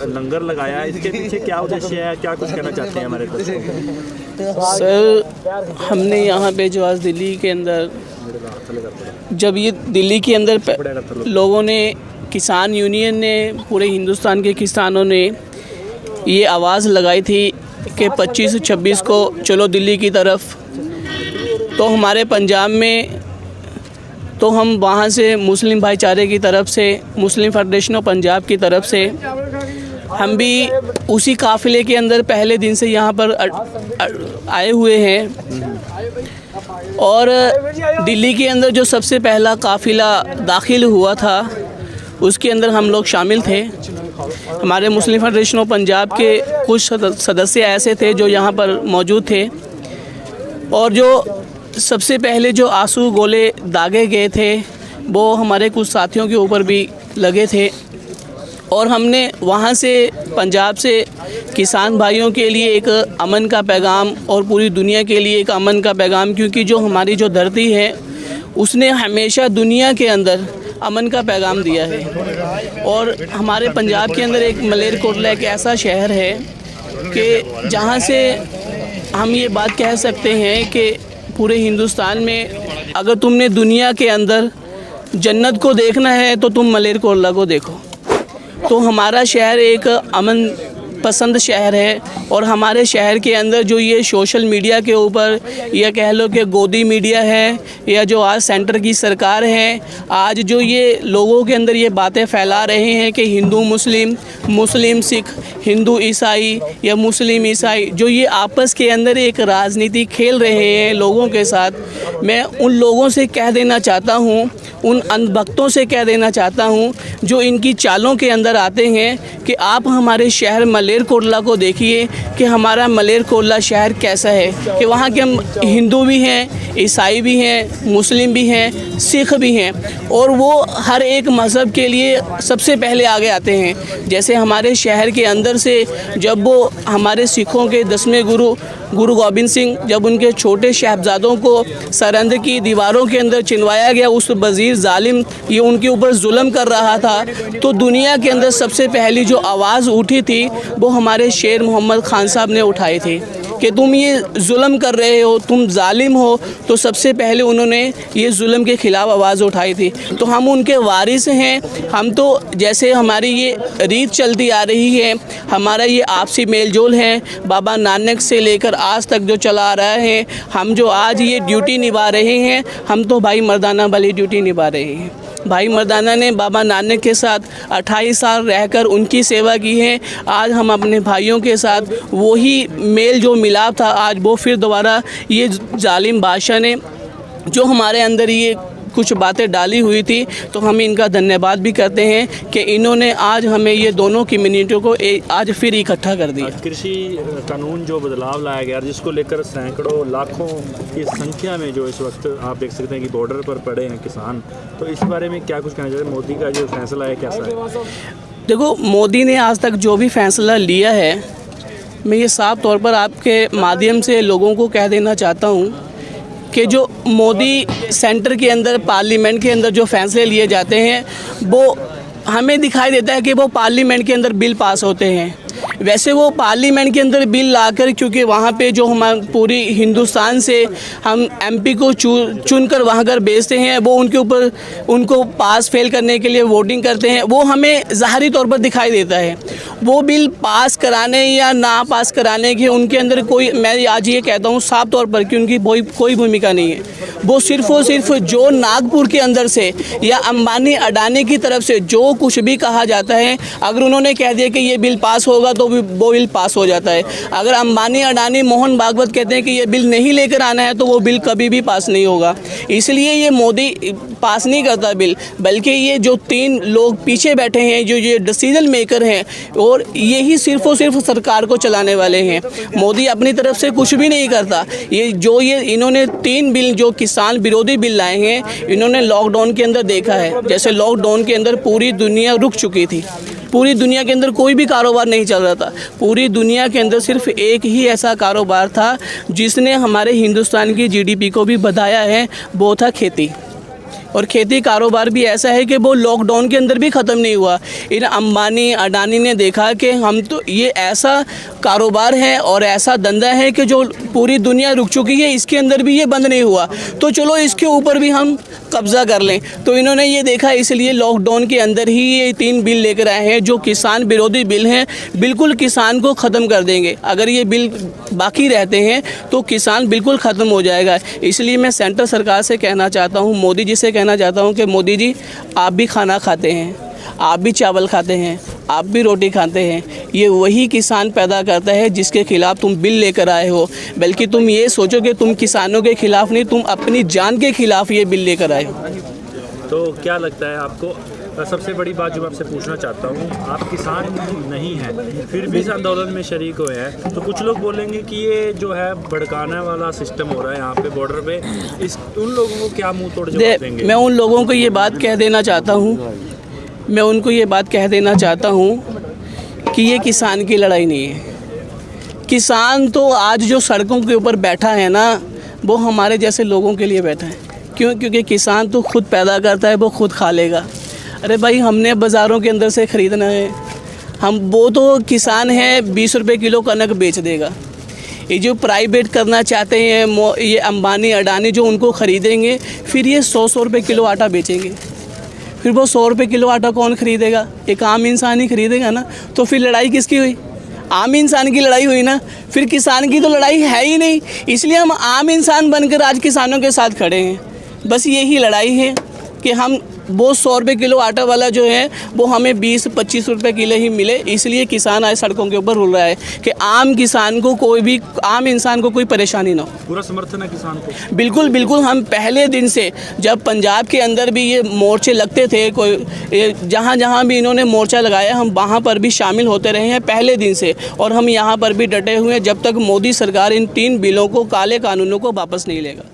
लंगर लगाया, इसके पीछे क्या उद्देश्य है, क्या कुछ कहना चाहते हैं हमारे दर्शकों? सर, हमने यहाँ पे जो आज दिल्ली के अंदर, जब ये दिल्ली के अंदर लोगों ने, किसान यूनियन ने, पूरे हिंदुस्तान के किसानों ने ये आवाज़ लगाई थी कि 25-26 को चलो दिल्ली की तरफ, तो हमारे पंजाब में, तो हम वहाँ से मुस्लिम भाईचारे की तरफ से, मुस्लिम फेडरेशन ऑफ पंजाब की तरफ से हम भी उसी काफ़िले के अंदर पहले दिन से यहाँ पर आए हुए हैं। और दिल्ली के अंदर जो सबसे पहला काफ़िला दाखिल हुआ था उसके अंदर हम लोग शामिल थे। हमारे मुस्लिम फेडरेशन ऑफ पंजाब के कुछ सदस्य ऐसे थे जो यहाँ पर मौजूद थे, और जो सबसे पहले जो आंसू गोले दागे गए थे वो हमारे कुछ साथियों के ऊपर भी लगे थे। और हमने वहाँ से, पंजाब से किसान भाइयों के लिए एक अमन का पैगाम, और पूरी दुनिया के लिए एक अमन का पैगाम, क्योंकि जो हमारी जो धरती है उसने हमेशा दुनिया के अंदर अमन का पैगाम दिया है। और हमारे पंजाब के अंदर एक मलेरकोटला एक ऐसा शहर है कि जहाँ से हम ये बात कह सकते हैं कि पूरे हिंदुस्तान में अगर तुमने दुनिया के अंदर जन्नत को देखना है तो तुम मलेरकोटला को देखो। तो हमारा शहर एक अमन पसंद शहर है, और हमारे शहर के अंदर जो ये सोशल मीडिया के ऊपर, या कह लो कि गोदी मीडिया है, या जो आज सेंटर की सरकार है, आज जो ये लोगों के अंदर ये बातें फैला रहे हैं कि हिंदू मुस्लिम, मुस्लिम सिख, हिंदू ईसाई या मुस्लिम ईसाई, जो ये आपस के अंदर एक राजनीति खेल रहे हैं लोगों के साथ, मैं उन लोगों से कह देना चाहता हूँ, उन अंधभक्तों से कह देना चाहता हूँ जो इनकी चालों के अंदर आते हैं, कि आप हमारे शहर मलेरकोटला को देखिए कि हमारा मलेरकोटला शहर कैसा है, कि वहाँ के हम हिंदू भी हैं, ईसाई भी हैं, मुस्लिम भी हैं, सिख भी हैं, और वो हर एक मज़हब के लिए सबसे पहले आगे आते हैं। जैसे हमारे शहर के अंदर से जब वो हमारे सिखों के 10वें गुरु गोबिंद सिंह, जब उनके छोटे शहजादों को सरहद की दीवारों के अंदर चिनवाया गया, उस वज़ीर जालिम ये उनके ऊपर जुल्म कर रहा था, तो दुनिया के अंदर सबसे पहली जो आवाज़ उठी थी वो हमारे शेर मोहम्मद ख़ान साहब ने उठाई थी कि तुम ये जुल्म कर रहे हो, तुम जालिम हो। तो सबसे पहले उन्होंने ये जुल्म के ख़िलाफ़ आवाज़ उठाई थी। तो हम उनके वारिस हैं। हम तो जैसे हमारी ये रीत चलती आ रही है, हमारा ये आपसी मेल जोल है, बाबा नानक से लेकर आज तक जो चला आ रहा है, हम जो आज ये ड्यूटी निभा रहे हैं, हम तो भाई मर्दाना वाली ड्यूटी निभा रहे हैं। भाई मर्दाना ने बाबा नानक के साथ 28 साल रहकर उनकी सेवा की है। आज हम अपने भाइयों के साथ वही मेल जो मिलाप था, आज वो फिर दोबारा ये जालिम बादशाह ने जो हमारे अंदर ये कुछ बातें डाली हुई थी, तो हम इनका धन्यवाद भी करते हैं कि इन्होंने आज हमें ये दोनों कम्युनिटियों को आज फिर इकट्ठा कर दिया। कृषि कानून जो बदलाव लाया गया, जिसको लेकर सैकड़ों लाखों की संख्या में जो इस वक्त आप देख सकते हैं कि बॉर्डर पर पड़े हैं किसान, तो इस बारे में क्या कुछ कहना चाहते हैं? मोदी का जो फैसला है कैसा है? देखो, मोदी ने आज तक जो भी फैसला लिया है, मैं ये साफ तौर पर आपके माध्यम से लोगों को कह देना चाहता हूँ कि जो मोदी सेंटर के अंदर, पार्लियामेंट के अंदर जो फैसले लिए जाते हैं, वो हमें दिखाई देता है कि वो पार्लियामेंट के अंदर बिल पास होते हैं। वैसे वो पार्लियामेंट के अंदर बिल लाकर, क्योंकि वहाँ पे जो हम पूरी हिंदुस्तान से हम एमपी को चुनकर वहाँ कर भेजते हैं, वो उनके ऊपर उनको पास फेल करने के लिए वोटिंग करते हैं, वो हमें ज़ाहरी तौर पर दिखाई देता है। वो बिल पास कराने या ना पास कराने के उनके अंदर कोई, मैं आज ये कहता हूँ साफ तौर पर कि उनकी कोई भूमिका नहीं है। वो सिर्फ़ और सिर्फ जो नागपुर के अंदर से या अंबानी अडानी की तरफ से जो कुछ भी कहा जाता है, अगर उन्होंने कह दिया कि ये बिल पास होगा तो वो बिल पास हो जाता है। अगर अंबानी अडानी मोहन भागवत कहते हैं कि ये बिल नहीं लेकर आना है, तो वो बिल कभी भी पास नहीं होगा। इसलिए ये मोदी पास नहीं करता बिल, बल्कि ये जो 3 लोग पीछे बैठे हैं, जो ये डिसीजन मेकर हैं, और यही सिर्फ और सिर्फ सरकार को चलाने वाले हैं। मोदी अपनी तरफ से कुछ भी नहीं करता। ये इन्होंने 3 बिल जो किसान विरोधी बिल लाए हैं, इन्होंने लॉकडाउन के अंदर देखा है। जैसे लॉकडाउन के अंदर पूरी दुनिया रुक चुकी थी, पूरी दुनिया के अंदर कोई भी कारोबार नहीं चल रहा था। पूरी दुनिया के अंदर सिर्फ एक ही ऐसा कारोबार था जिसने हमारे हिंदुस्तान की जीडीपी को भी बढ़ाया है, वो था खेती। और खेती कारोबार भी ऐसा है कि वो लॉकडाउन के अंदर भी ख़त्म नहीं हुआ। इन अंबानी अडानी ने देखा कि हम तो ये ऐसा कारोबार है और ऐसा धंधा है कि जो पूरी दुनिया रुक चुकी है, इसके अंदर भी ये बंद नहीं हुआ, तो चलो इसके ऊपर भी हम कब्ज़ा कर लें। तो इन्होंने ये देखा, इसलिए लॉकडाउन के अंदर ही ये 3 बिल लेकर आए हैं जो किसान विरोधी बिल हैं। बिल्कुल किसान को ख़त्म कर देंगे। अगर ये बिल बाकी रहते हैं तो किसान बिल्कुल ख़त्म हो जाएगा। इसलिए मैं सेंट्रल सरकार से कहना चाहता हूँ, मोदी जी से कहना चाहता हूँ कि मोदी जी, आप भी खाना खाते हैं, आप भी चावल खाते हैं, आप भी रोटी खाते हैं। ये वही किसान पैदा करता है जिसके खिलाफ तुम बिल लेकर आए हो। बल्कि तुम ये सोचो कि तुम किसानों के खिलाफ नहीं, तुम अपनी जान के खिलाफ ये बिल लेकर आए हो। तो क्या लगता है आपको? सबसे बड़ी बात जो मैं आपसे पूछना चाहता हूँ, आप किसान नहीं हैं फिर भी इस आंदोलन में शरीक हुए हैं, तो कुछ लोग बोलेंगे कि ये जो है भड़काने वाला सिस्टम हो रहा है यहाँ पे बॉर्डर पे, इस उन लोगों को क्या मुंह तोड़ जवाब देंगे? मैं उन लोगों को ये बात कह देना चाहता हूँ, मैं उनको ये बात कह देना चाहता हूँ कि ये किसान की लड़ाई नहीं है। किसान तो आज जो सड़कों के ऊपर बैठा है ना, वो हमारे जैसे लोगों के लिए बैठा है। क्यों? क्योंकि किसान तो खुद पैदा करता है, वो खुद खा लेगा। अरे भाई, हमने बाज़ारों के अंदर से ख़रीदना है। वो तो किसान है 20 रुपये किलो कनक बेच देगा। ये जो प्राइवेट करना चाहते हैं, ये अंबानी अडानी जो उनको ख़रीदेंगे, फिर ये 100 रुपये किलो आटा बेचेंगे। फिर वो 100 रुपये किलो आटा कौन ख़रीदेगा? एक आम इंसान ही ख़रीदेगा ना। तो फिर लड़ाई किसकी हुई? आम इंसान की लड़ाई हुई ना। फिर किसान की तो लड़ाई है ही नहीं। इसलिए हम आम इंसान बनकर आज किसानों के साथ खड़े हैं। बस यही लड़ाई है कि हम वो 100 रुपये किलो आटा वाला जो है वो हमें 20-25 रुपये किलो ही मिले। इसलिए किसान आज सड़कों के ऊपर रुल रहा है कि आम किसान को, कोई भी आम इंसान को कोई परेशानी ना हो। पूरा समर्थन है किसान को? बिल्कुल बिल्कुल। हम पहले दिन से, जब पंजाब के अंदर भी ये मोर्चे लगते थे, कोई जहाँ जहाँ भी इन्होंने मोर्चा लगाया, हम वहाँ पर भी शामिल होते रहे हैं पहले दिन से। और हम यहाँ पर भी डटे हुए हैं जब तक मोदी सरकार इन 3 बिलों को, काले कानूनों को वापस नहीं लेगा।